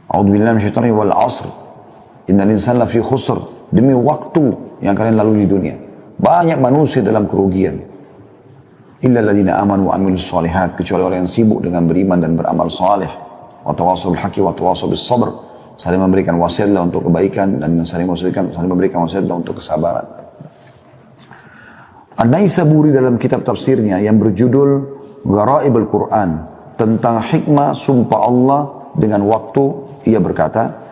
A'udzubillahi minasyaitonir wal 'asr. Innal insana lafi khusr. Demi waktu yang kalian lalui di dunia. Banyak manusia dalam kerugian. Illa alladziina aamanu wa 'amilus shalihat, kecuali orang yang sibuk dengan beriman dan beramal saleh. Wa tawassaw bil haqqi wa tawassaw bis sabr. Saling memberikan wasiatlah untuk kebaikan dan saling memberikan wasiatlah untuk kesabaran. An-Naisaburi dalam kitab tafsirnya yang berjudul Gharaibul Quran tentang hikmah sumpah Allah dengan waktu, ia berkata,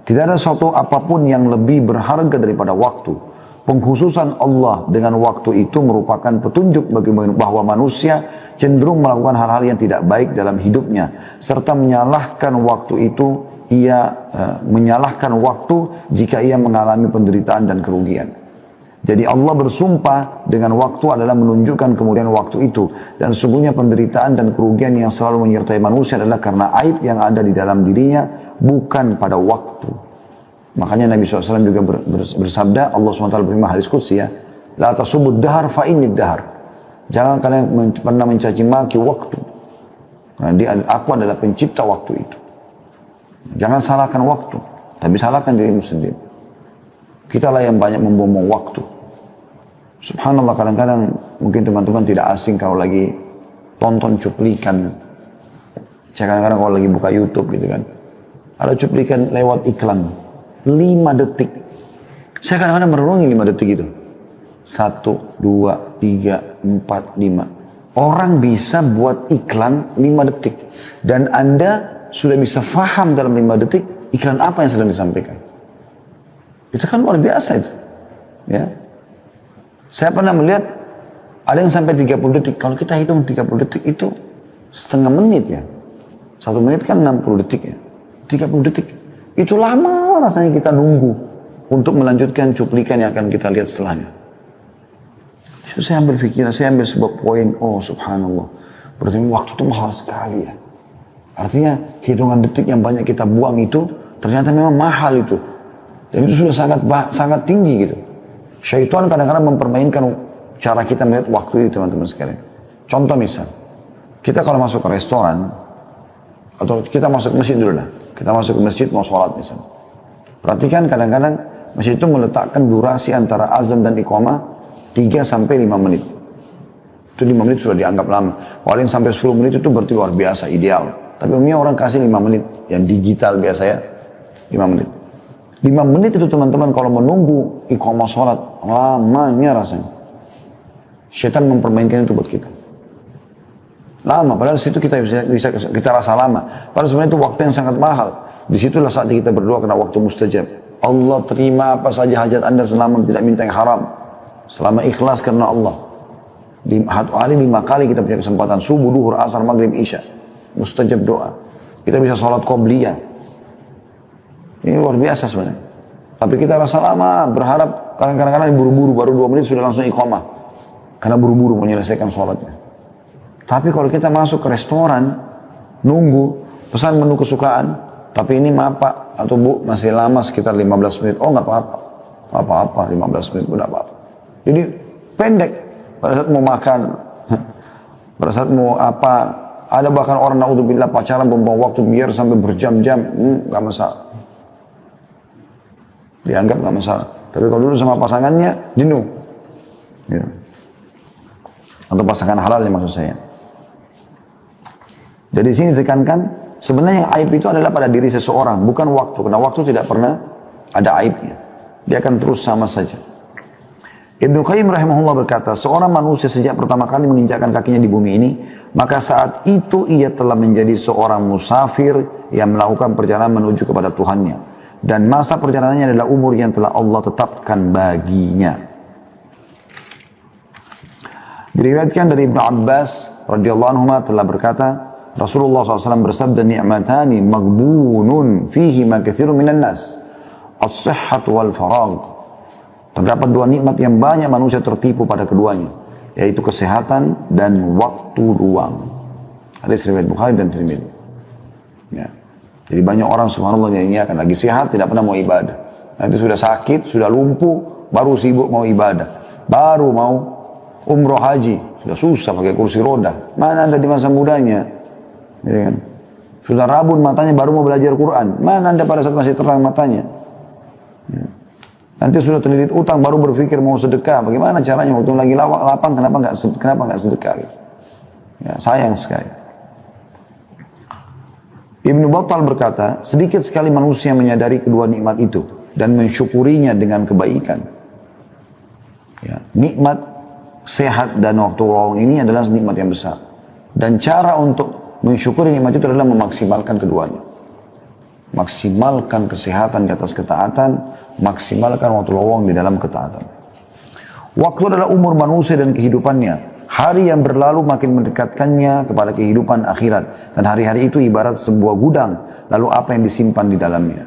tidak ada suatu apapun yang lebih berharga daripada waktu. Pengkhususan Allah dengan waktu itu merupakan petunjuk bagi bahwa manusia cenderung melakukan hal-hal yang tidak baik dalam hidupnya, serta menyalahkan waktu itu, menyalahkan waktu jika ia mengalami penderitaan dan kerugian. Jadi Allah bersumpah dengan waktu adalah menunjukkan kemudian waktu itu. Dan sungguhnya penderitaan dan kerugian yang selalu menyertai manusia adalah karena aib yang ada di dalam dirinya, bukan pada waktu. Makanya Nabi SAW juga bersabda, Allah SWT berfirman hadis qudsi ya, La tasubud dahar fa innid dahar. Jangan kalian pernah mencaci maki waktu. Karena aku adalah pencipta waktu itu. Jangan salahkan waktu, tapi salahkan dirimu sendiri. Kita lah yang banyak membuang waktu. Subhanallah, kadang-kadang mungkin teman-teman tidak asing kalau lagi tonton cuplikan. Saya kadang-kadang kalau lagi buka YouTube gitu kan, ada cuplikan lewat iklan 5 detik. Saya kadang-kadang merenungi 5 detik itu. 1, 2, 3, 4, 5. Orang bisa buat iklan 5 detik. Dan Anda sudah bisa faham dalam 5 detik iklan apa yang sedang disampaikan. Itu kan luar biasa itu. Ya. Saya pernah melihat ada yang sampai 30 detik. Kalau kita hitung 30 detik itu setengah menit ya. 1 menit kan 60 detik ya. 30 detik. Itu lama rasanya kita nunggu untuk melanjutkan cuplikan yang akan kita lihat setelahnya. Itu saya ambil pikiran, saya ambil sebuah poin, oh subhanallah. Berarti waktu itu mahal sekali ya. Artinya hitungan detik yang banyak kita buang itu ternyata memang mahal itu. Dan itu sudah sangat tinggi gitu. Syaitan kadang-kadang mempermainkan cara kita melihat waktu itu teman-teman sekalian. Contoh misal, kita kalau masuk ke restoran, atau kita masuk ke masjid dulu lah. Kita masuk ke masjid mau sholat misalnya. Perhatikan kadang-kadang masjid itu meletakkan durasi antara azan dan iqamah 3 sampai 5 menit. Itu 5 menit sudah dianggap lama. Kalau yang sampai 10 menit itu berarti luar biasa, ideal. Tapi umumnya orang kasih 5 menit. Yang digital biasa ya, 5 menit. 5 menit itu teman-teman kalau menunggu iqamah sholat, lamanya rasanya. Syaitan mempermainkan itu buat kita. Lama, padahal situ kita bisa kita rasa lama. Padahal sebenarnya itu waktu yang sangat mahal. Disitulah saat kita berdoa karena waktu mustajab. Allah terima apa saja hajat anda selama tidak minta yang haram. Selama ikhlas karena Allah. Di hari 5 kali kita punya kesempatan. Subuh, duhur, asar, maghrib, isya. Mustajab doa. Kita bisa sholat qobliyah. Ini luar biasa sebenarnya. Tapi kita rasa lama, berharap kadang-kadang buru-buru, baru 2 menit sudah langsung iqamah. Karena buru-buru menyelesaikan sholatnya. Tapi kalau kita masuk ke restoran, nunggu, pesan menu kesukaan, tapi ini maaf Pak, atau Bu, masih lama sekitar 15 menit. Oh nggak apa-apa, nggak apa-apa, 15 menit pun nggak apa-apa. Jadi pendek, pada saat mau makan, pada saat mau apa, ada bahkan orang naudzubillah pacaran membuang waktu biar sampai berjam-jam, nggak masalah. Dianggap nggak masalah. Tapi kalau dulu sama pasangannya, jenuh. Ya. Atau pasangan halal ya maksud saya. Jadi di sini ditekankan, sebenarnya aib itu adalah pada diri seseorang, bukan waktu. Karena waktu tidak pernah ada aibnya. Dia akan terus sama saja. Ibnu Qayyim rahimahullah berkata, seorang manusia sejak pertama kali menginjakkan kakinya di bumi ini, maka saat itu ia telah menjadi seorang musafir yang melakukan perjalanan menuju kepada Tuhannya. Dan masa perjalanannya adalah umur yang telah Allah tetapkan baginya. Diriwayatkan dari Ibnu Abbas radhiyallahu anhu telah berkata, Rasulullah SAW bersabda, ni'matani maghbunun fihi ma katsirun minan nas, as-sihhat wal faragh. Terdapat 2 nikmat yang banyak manusia tertipu pada keduanya, yaitu kesehatan dan waktu luang. Hadis riwayat Bukhari dan Tirmidzi. Ya. Jadi banyak orang subhanallah yang akan lagi sehat tidak pernah mau ibadah. Nanti sudah sakit, sudah lumpuh, baru sibuk mau ibadah. Baru mau umroh haji, sudah susah pakai kursi roda. Mana anda di masa mudanya? Ya kan? Sudah rabun matanya baru mau belajar Quran. Mana Anda pada saat masih terang matanya? Nanti sudah terlilit utang baru berpikir mau sedekah. Bagaimana caranya waktu lagi lapang kenapa nggak sedekah? Ya, sayang sekali. Ibnu Battal berkata, sedikit sekali manusia menyadari kedua nikmat itu dan mensyukurinya dengan kebaikan. Ya, nikmat sehat dan waktu luang ini adalah nikmat yang besar. Dan cara untuk mensyukuri nikmat itu adalah memaksimalkan keduanya. Maksimalkan kesehatan di atas ketaatan, maksimalkan waktu luang di dalam ketaatan. Waktu adalah umur manusia dan kehidupannya. Hari yang berlalu makin mendekatkannya kepada kehidupan akhirat. Dan hari-hari itu ibarat sebuah gudang. Lalu apa yang disimpan di dalamnya?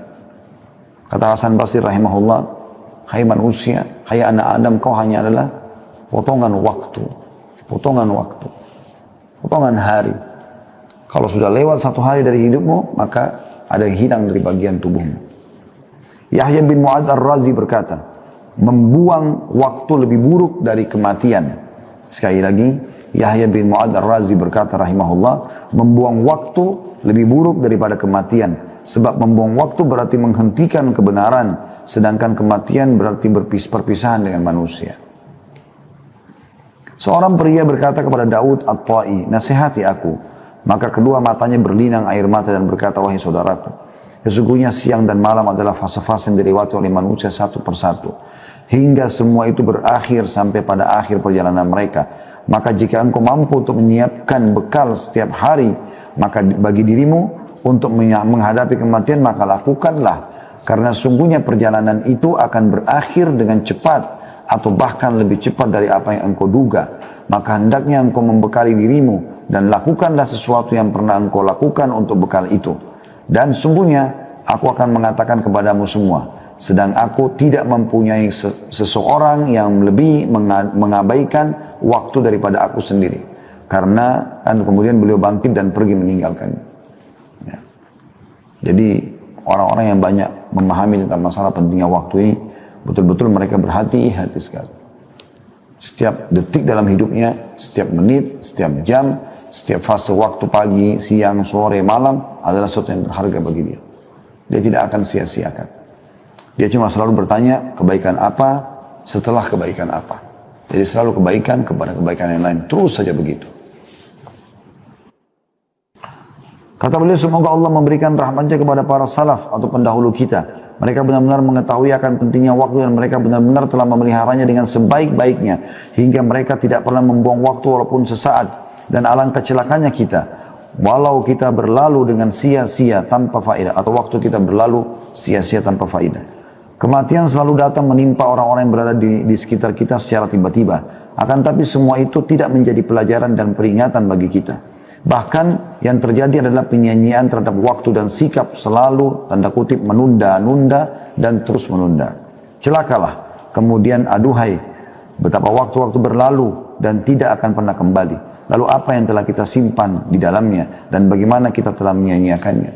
Kata Hasan Basri rahimahullah, hai manusia, hai anak Adam, kau hanya adalah potongan waktu. Potongan waktu. Potongan hari. Kalau sudah lewat satu hari dari hidupmu, maka ada yang hilang dari bagian tubuhmu. Yahya bin Mu'adz Ar-Razi berkata, membuang waktu lebih buruk dari kematian. Sekali lagi, Yahya bin Mu'adz Ar-Razi berkata rahimahullah, membuang waktu lebih buruk daripada kematian. Sebab membuang waktu berarti menghentikan kebenaran, sedangkan kematian berarti perpisahan dengan manusia. Seorang pria berkata kepada Daud At-Ta'i, nasihati aku. Maka kedua matanya berlinang air mata dan berkata, wahai saudaraku, sesungguhnya siang dan malam adalah fase-fase yang dilewati oleh manusia satu persatu. Hingga semua itu berakhir sampai pada akhir perjalanan mereka. Maka jika engkau mampu untuk menyiapkan bekal setiap hari, maka bagi dirimu untuk menghadapi kematian, maka lakukanlah. Karena sungguhnya perjalanan itu akan berakhir dengan cepat, atau bahkan lebih cepat dari apa yang engkau duga. Maka hendaknya engkau membekali dirimu, dan lakukanlah sesuatu yang pernah engkau lakukan untuk bekal itu. Dan sungguhnya aku akan mengatakan kepadamu semua, sedang aku tidak mempunyai seseorang yang lebih mengabaikan waktu daripada aku sendiri. Karena kan kemudian beliau bangkit dan pergi meninggalkannya. Ya. Jadi orang-orang yang banyak memahami tentang masalah pentingnya waktu ini, betul-betul mereka berhati-hati sekali. Setiap detik dalam hidupnya, setiap menit, setiap jam, setiap fase waktu pagi, siang, sore, malam adalah sesuatu yang berharga bagi dia. Dia tidak akan sia-siakan. Dia cuma selalu bertanya, kebaikan apa setelah kebaikan apa. Jadi selalu kebaikan kepada kebaikan yang lain. Terus saja begitu. Kata beliau, semoga Allah memberikan rahmatnya kepada para salaf atau pendahulu kita. Mereka benar-benar mengetahui akan pentingnya waktu dan mereka benar-benar telah memeliharanya dengan sebaik-baiknya. Hingga mereka tidak pernah membuang waktu walaupun sesaat. Dan alangkah celakanya kita, walau kita berlalu dengan sia-sia tanpa faedah, atau waktu kita berlalu sia-sia tanpa faedah. Kematian selalu datang menimpa orang-orang yang berada di sekitar kita secara tiba-tiba. Akan tapi semua itu tidak menjadi pelajaran dan peringatan bagi kita. Bahkan yang terjadi adalah penyanyian terhadap waktu dan sikap selalu, tanda kutip, menunda-nunda dan terus menunda. Celakalah, kemudian aduhai, betapa waktu-waktu berlalu dan tidak akan pernah kembali. Lalu apa yang telah kita simpan di dalamnya dan bagaimana kita telah menyia-nyiakannya.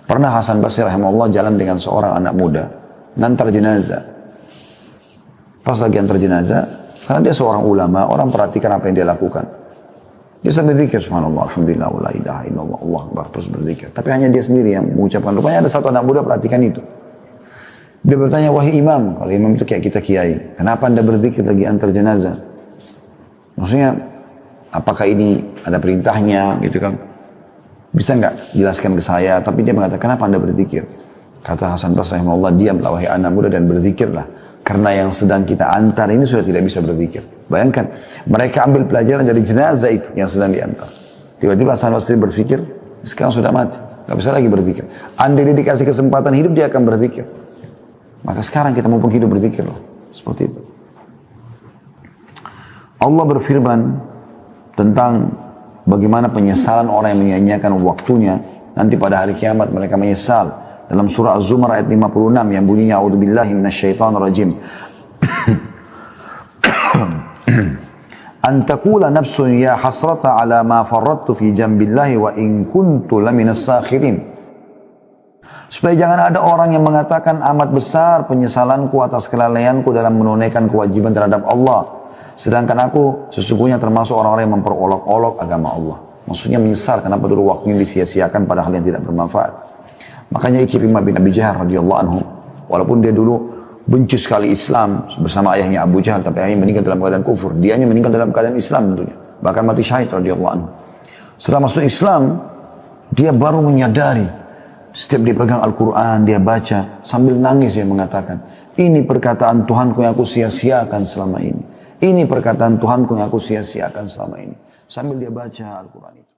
Pernah Hasan Basri rahimahullah jalan dengan seorang anak muda, ngantar jenazah. Pas lagi antar jenazah, karena dia seorang ulama, orang perhatikan apa yang dia lakukan. Dia sambil berzikir, subhanallah, alhamdulillah, la ilaha illallah, Allah akbar, terus berzikir. Tapi hanya dia sendiri yang mengucapkan. Rupanya ada satu anak muda perhatikan itu. Dia bertanya, wahai imam, kalau imam itu kayak kita kiai, kenapa anda berzikir lagi antar jenazah? Maksudnya, apakah ini ada perintahnya gitu kan? Bisa nggak jelaskan ke saya? Tapi dia mengatakan, kenapa anda berzikir? Kata Hasan Basri rahimahullah, diamlah wahai anak muda dan berzikirlah. Karena yang sedang kita antar ini sudah tidak bisa berzikir. Bayangkan, mereka ambil pelajaran dari jenazah itu yang sedang diantar. Tiba-tiba Hasan Basri berpikir, sekarang sudah mati, nggak bisa lagi berzikir. Andai dia dikasih kesempatan hidup, dia akan berzikir. Maka sekarang kita mumpung hidup berzikir loh. Seperti itu. Allah berfirman tentang bagaimana penyesalan orang yang menyia-nyiakan waktunya. Nanti pada hari kiamat mereka menyesal. Dalam surah Az-Zumar ayat 56 yang bunyinya a'udzubillahi minasyaitonirrajim. An taqula nafsun ya hasrata ala ma farrattu fi jambillahi wa in kuntu laminas sakhirin. Supaya jangan ada orang yang mengatakan amat besar penyesalanku atas kelalaianku dalam menunaikan kewajiban terhadap Allah. Sedangkan aku sesungguhnya termasuk orang-orang yang memperolok-olok agama Allah. Maksudnya menyesal kenapa dulu waktunya disia-siakan pada hal yang tidak bermanfaat. Makanya Ikrimah bin Abi Jahal radhiyallahu anhu, walaupun dia dulu benci sekali Islam bersama ayahnya Abu Jahal, tapi ayahnya meninggal dalam keadaan kufur. Dianya meninggal dalam keadaan Islam tentunya. Bahkan mati syahid radhiyallahu anhu. Setelah masuk Islam, dia baru menyadari. Setiap dia pegang Al-Quran, dia baca, sambil nangis dia mengatakan, ini perkataan Tuhanku yang aku sia-siakan selama ini. Ini perkataan Tuhanku yang aku sia-siakan selama ini. Sambil dia baca Al-Quran itu.